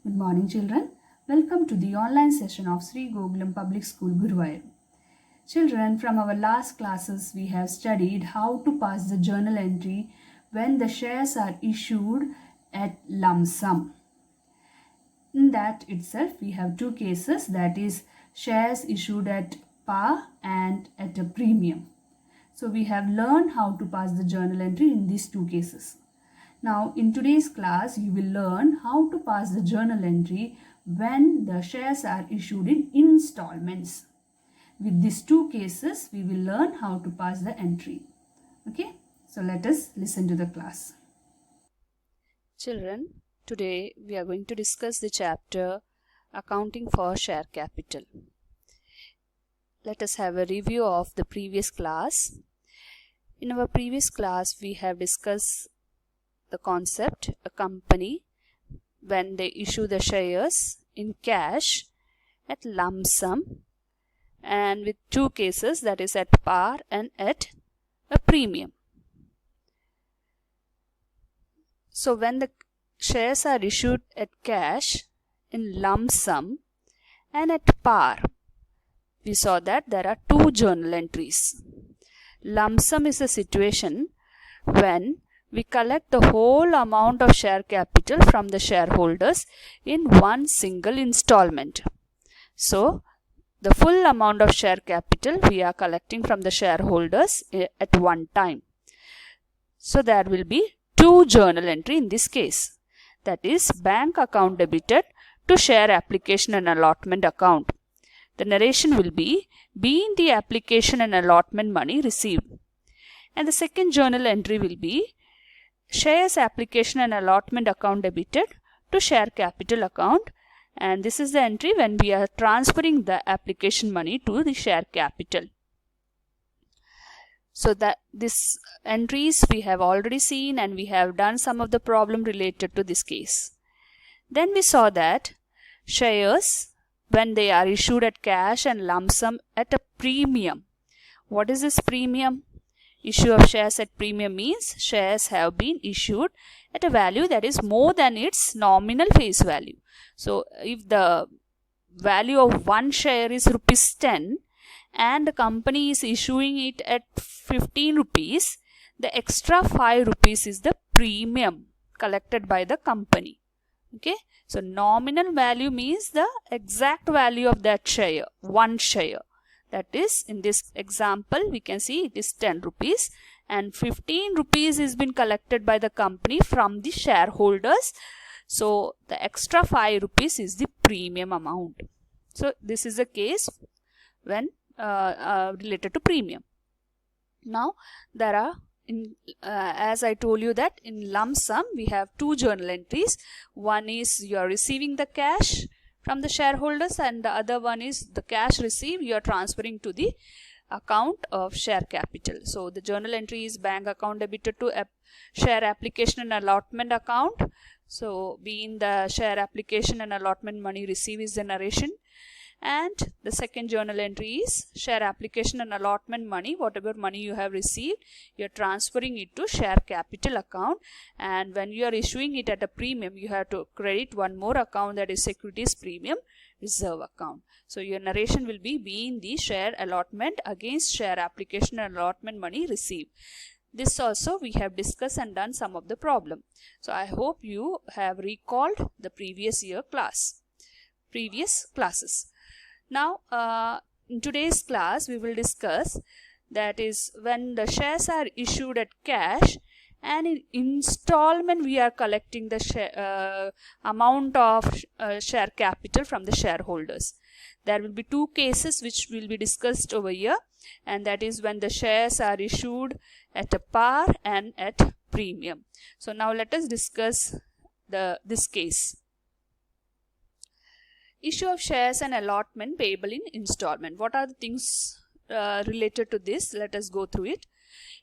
Good morning, children. Welcome to the online session of Sri Gokulam Public School, Guruvayur. Children, from our last classes, we have studied how to pass the journal entry when the shares are issued at lump sum. In that itself, we have two cases, that is, shares issued at par and at a premium. So we have learned how to pass the journal entry in these two cases. Now, in today's class, you will learn how to pass the journal entry when the shares are issued in installments. With these two cases, we will learn how to pass the entry. Okay, so let us listen to the class. Children, today we are going to discuss the chapter Accounting for Share Capital. Let us have a review of the previous class. In our previous class, we have discussed the concept, a company when they issue the shares in cash at lump sum and with two cases, that is at par and at a premium. So when the shares are issued at cash in lump sum and at par, we saw that there are two journal entries. Lump sum is a situation when we collect the whole amount of share capital from the shareholders in one single installment. So, the full amount of share capital we are collecting from the shareholders at one time. So, there will be two journal entry in this case. That is, bank account debited to share application and allotment account. The narration will be in the application and allotment money received. And the second journal entry will be shares application and allotment account debited to share capital account, and this is the entry when we are transferring the application money to the share capital. So that this entries we have already seen, and we have done some of the problem related to this case. Then we saw that shares when they are issued at cash and lump sum at a premium. What is this premium? Issue of shares at premium means shares have been issued at a value that is more than its nominal face value. So, if the value of one share is rupees 10 and the company is issuing it at 15 rupees, the extra 5 rupees is the premium collected by the company. Okay. So, nominal value means the exact value of that share, one share. That is, in this example, we can see it is 10 rupees and 15 rupees is been collected by the company from the shareholders. So, the extra 5 rupees is the premium amount. So, this is a case when related to premium. Now, there are, as I told you that in lump sum, we have two journal entries. One is you are receiving the cash from the shareholders, and the other one is the cash received you are transferring to the account of share capital. So the journal entry is bank account debited to share application and allotment account. So being the share application and allotment money received is the narration, and the second journal entry is share application and allotment money, whatever money you have received, you are transferring it to share capital account, and when you are issuing it at a premium, you have to credit one more account, that is securities premium reserve account. So your narration will be in the share allotment against share application and allotment money received. This also we have discussed and done some of the problem. So I hope you have recalled the previous classes. Now, in today's class, we will discuss, that is, when the shares are issued at cash and in installment we are collecting the amount of share capital from the shareholders. There will be two cases which will be discussed over here, and that is when the shares are issued at a par and at premium. So now let us discuss this case. Issue of shares and allotment payable in installment. What are the things related to this? Let us go through it.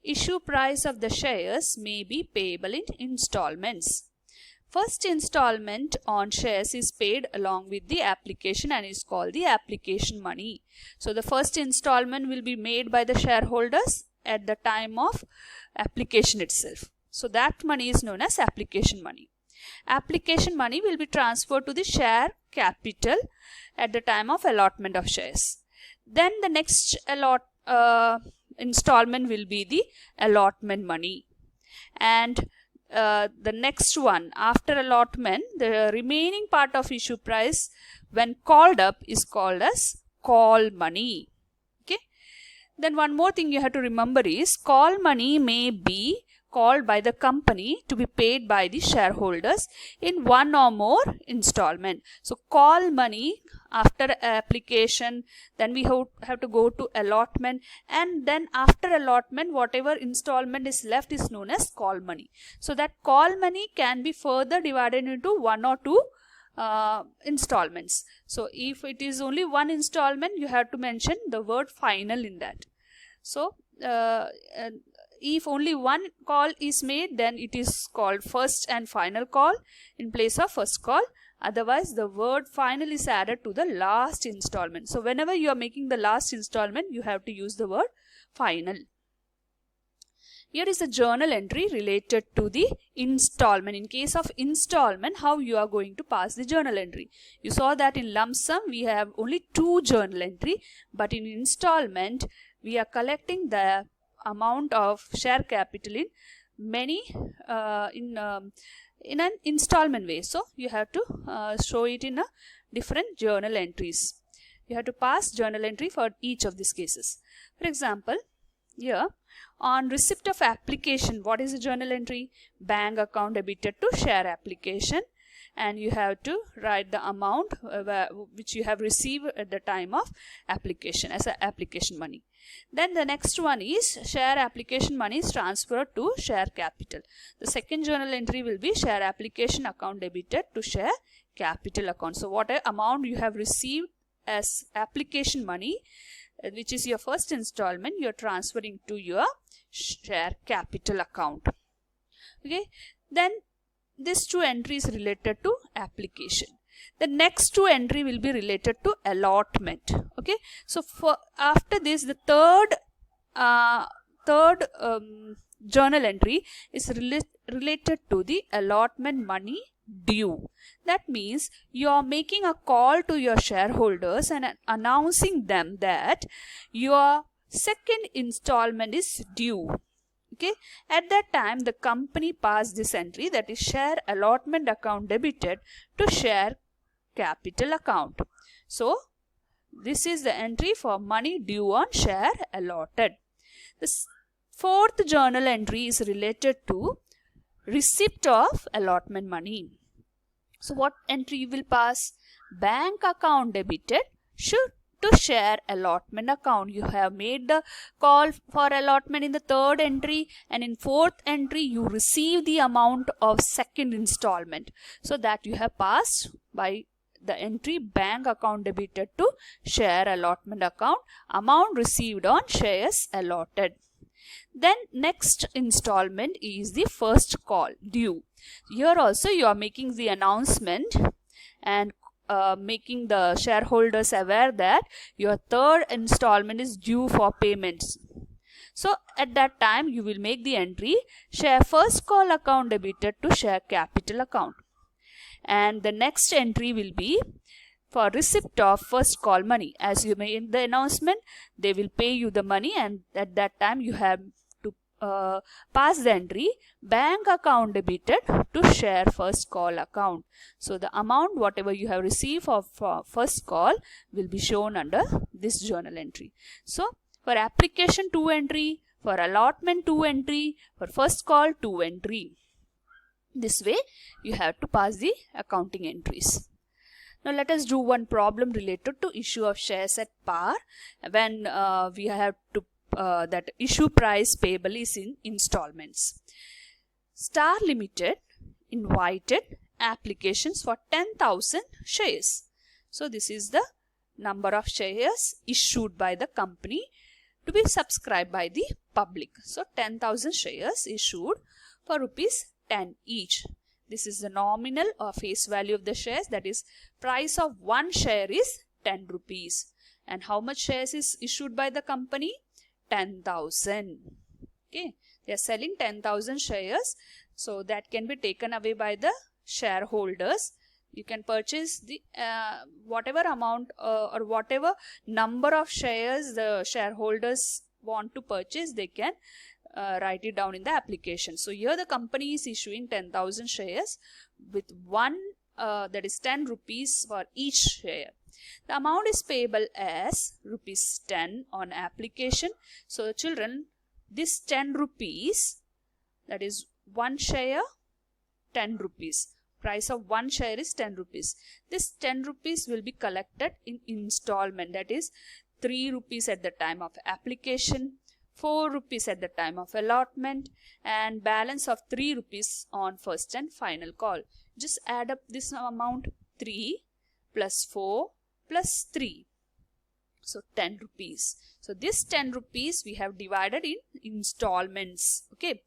Issue price of the shares may be payable in installments. First installment on shares is paid along with the application and is called the application money. So the first installment will be made by the shareholders at the time of application itself. So that money is known as application money. Application money will be transferred to the share capital at the time of allotment of shares. Then the next installment will be the allotment money. And the next one, after allotment, the remaining part of issue price when called up is called as call money. Okay. Then one more thing you have to remember is call money may be called by the company to be paid by the shareholders in one or more installment. So call money after application, then we have to go to allotment, and then after allotment whatever installment is left is known as call money. So that call money can be further divided into one or two installments. So if it is only one installment, you have to mention the word final in that. So if only one call is made, then it is called first and final call in place of first call. Otherwise, the word final is added to the last installment. So whenever you are making the last installment, you have to use the word final. Here is a journal entry related to the installment. In case of installment, how you are going to pass the journal entry. You saw that in lump sum, we have only 2 journal entry, but in installment, we are collecting the amount of share capital in many in an installment way. So you have to show it in a different journal entries. You have to pass journal entry for each of these cases. For example, here on receipt of application, what is a journal entry? Bank account debited to share application, and you have to write the amount which you have received at the time of application as a application money. Then the next one is share application money is transferred to share capital. The second journal entry will be share application account debited to share capital account. So what amount you have received as application money, which is your first installment, you are transferring to your share capital account. Okay. Then these 2 entries related to application. The next 2 entry will be related to allotment. Okay. So for after this, the third journal entry is related to the allotment money due. That means you are making a call to your shareholders and announcing them that your second installment is due. Okay. At that time, the company passed this entry, that is share allotment account debited to share capital account. So this is the entry for money due on share allotted. The 4th journal entry is related to receipt of allotment money. So what entry you will pass? Bank account debited to share allotment account. You have made the call for allotment in the 3rd entry, and in 4th entry you receive the amount of second installment. So that you have passed by the entry bank account debited to share allotment account, amount received on shares allotted. Then next installment is the first call due. Here also you are making the announcement and making the shareholders aware that your 3rd installment is due for payments. So at that time you will make the entry share first call account debited to share capital account. And the next entry will be for receipt of first call money. As you made the announcement, they will pay you the money, and at that time you have to pass the entry bank account debited to share first call account. So the amount whatever you have received for first call will be shown under this journal entry. So for application 2 entry, for allotment 2 entry, for first call 2 entry. This way you have to pass the accounting entries. Now let us do one problem related to issue of shares at par when we have to that issue price payable is in installments. Star Limited invited applications for 10,000 shares. So this is the number of shares issued by the company to be subscribed by the public. So 10,000 shares issued for rupees 10 each. This is the nominal or face value of the shares, that is price of one share is 10 rupees. And how much shares is issued by the company? 10,000. Okay, they are selling 10,000 shares, so that can be taken away by the shareholders. You can purchase the whatever amount or whatever number of shares the shareholders want to purchase, they can write it down in the application. So here the company is issuing 10,000 shares with that is 10 rupees for each share. The amount is payable as rupees 10 on application. So children, this 10 rupees, that is one share, 10 rupees. Price of one share is 10 rupees. This 10 rupees will be collected in installment, that is 3 rupees at the time of application, 4 rupees at the time of allotment, and balance of 3 rupees on first and final call. Just add up this amount, 3 plus 4 plus 3. So 10 rupees. So this 10 rupees we have divided in installments. Okay.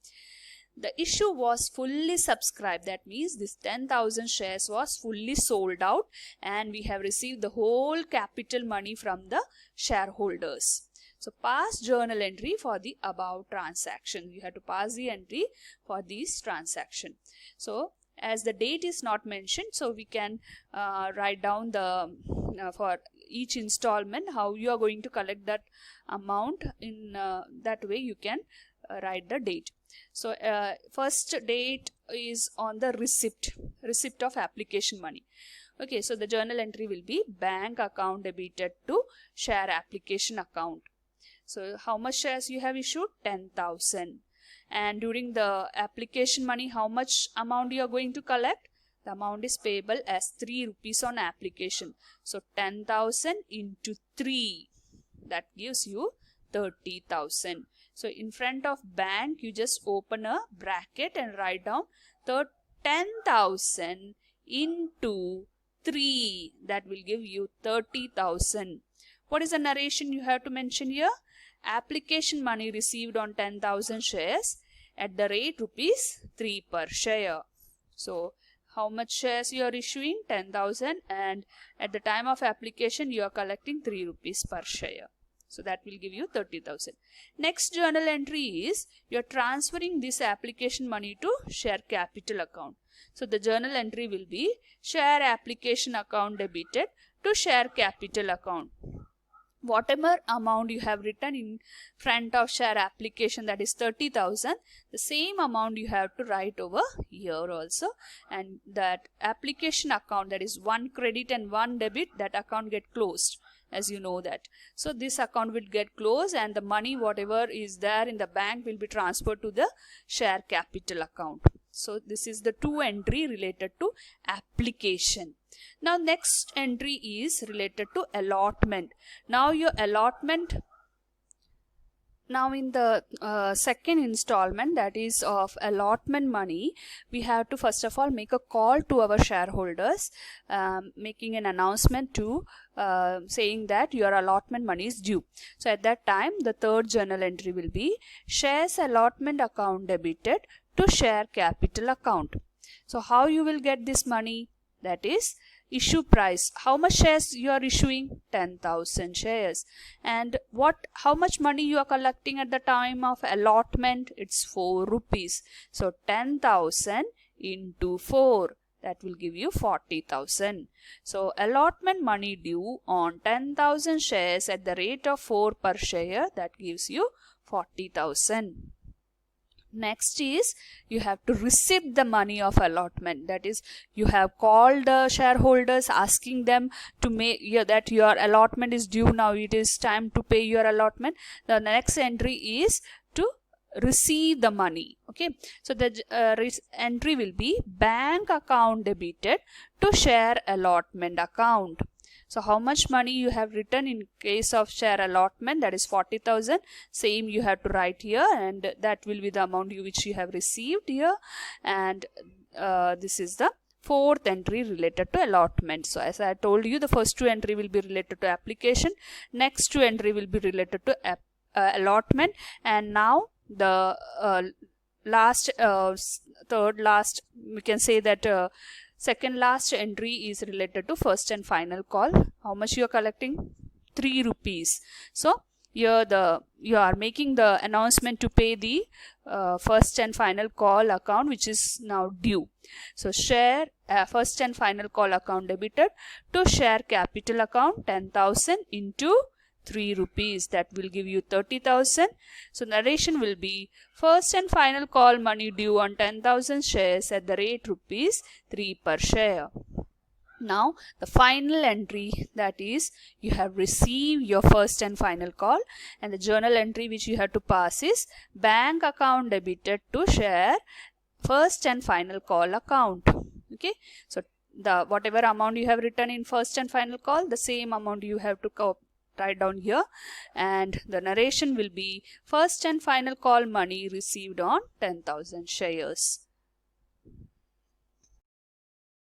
The issue was fully subscribed. That means this 10,000 shares was fully sold out and we have received the whole capital money from the shareholders. So pass journal entry for the above transaction. You have to pass the entry for this transaction. So as the date is not mentioned, so we can write down the for each installment how you are going to collect that amount. In that way you can write the date. So first date is on the receipt of application money. Okay, so the journal entry will be bank account debited to share application account. So how much shares you have issued? 10,000. And during the application money, how much amount you are going to collect? The amount is payable as 3 rupees on application. So 10,000 into 3, that gives you 30,000. So in front of bank, you just open a bracket and write down 10,000 into 3. That will give you 30,000. What is the narration you have to mention here? Application money received on 10,000 shares at the rate rupees 3 per share. So how much shares you are issuing? 10,000, and at the time of application you are collecting 3 rupees per share. So that will give you 30,000. Next journal entry is you are transferring this application money to share capital account. So the journal entry will be share application account debited to share capital account. Whatever amount you have written in front of share application, that is 30,000, the same amount you have to write over here also. And that application account, that is one credit and one debit, that account get closed, as you know that. So this account will get closed and the money whatever is there in the bank will be transferred to the share capital account. So this is the 2 entry related to application. Now next entry is related to allotment. Now your allotment, now in the second installment, that is of allotment money, we have to first of all make a call to our shareholders, making an announcement to saying that your allotment money is due. So at that time the third journal entry will be shares allotment account debited to share capital account. So how you will get this money? That is issue price. How much shares you are issuing? 10,000 shares. And how much money you are collecting at the time of allotment? It's 4 rupees. So 10,000 into 4, that will give you 40,000. So allotment money due on 10,000 shares at the rate of 4 per share, that gives you 40,000. Next is you have to receive the money of allotment. That is, you have called the shareholders asking them to make that your allotment is due now, it is time to pay your allotment. The next entry is to receive the money. Okay, so the entry will be bank account debited to share allotment account. So how much money you have written in case of share allotment? That is 40,000. Same you have to write here, and that will be the amount which you have received here. And this is the fourth entry related to allotment. So as I told you, the first 2 entry will be related to application. Next 2 entry will be related to allotment. And now the third last, we can say that second last entry is related to first and final call. How much you are collecting? 3 rupees. So here you are making the announcement to pay the first and final call account, which is now due. So share first and final call account debited to share capital account 10,000 into 3 rupees, that will give you 30,000. So narration will be first and final call money due on 10,000 shares at the rate rupees 3 per share. Now the final entry, that is you have received your first and final call, and the journal entry which you have to pass is bank account debited to share first and final call account. Okay, so the whatever amount you have written in first and final call, the same amount you have to write down here, and the narration will be first and final call money received on 10,000 shares.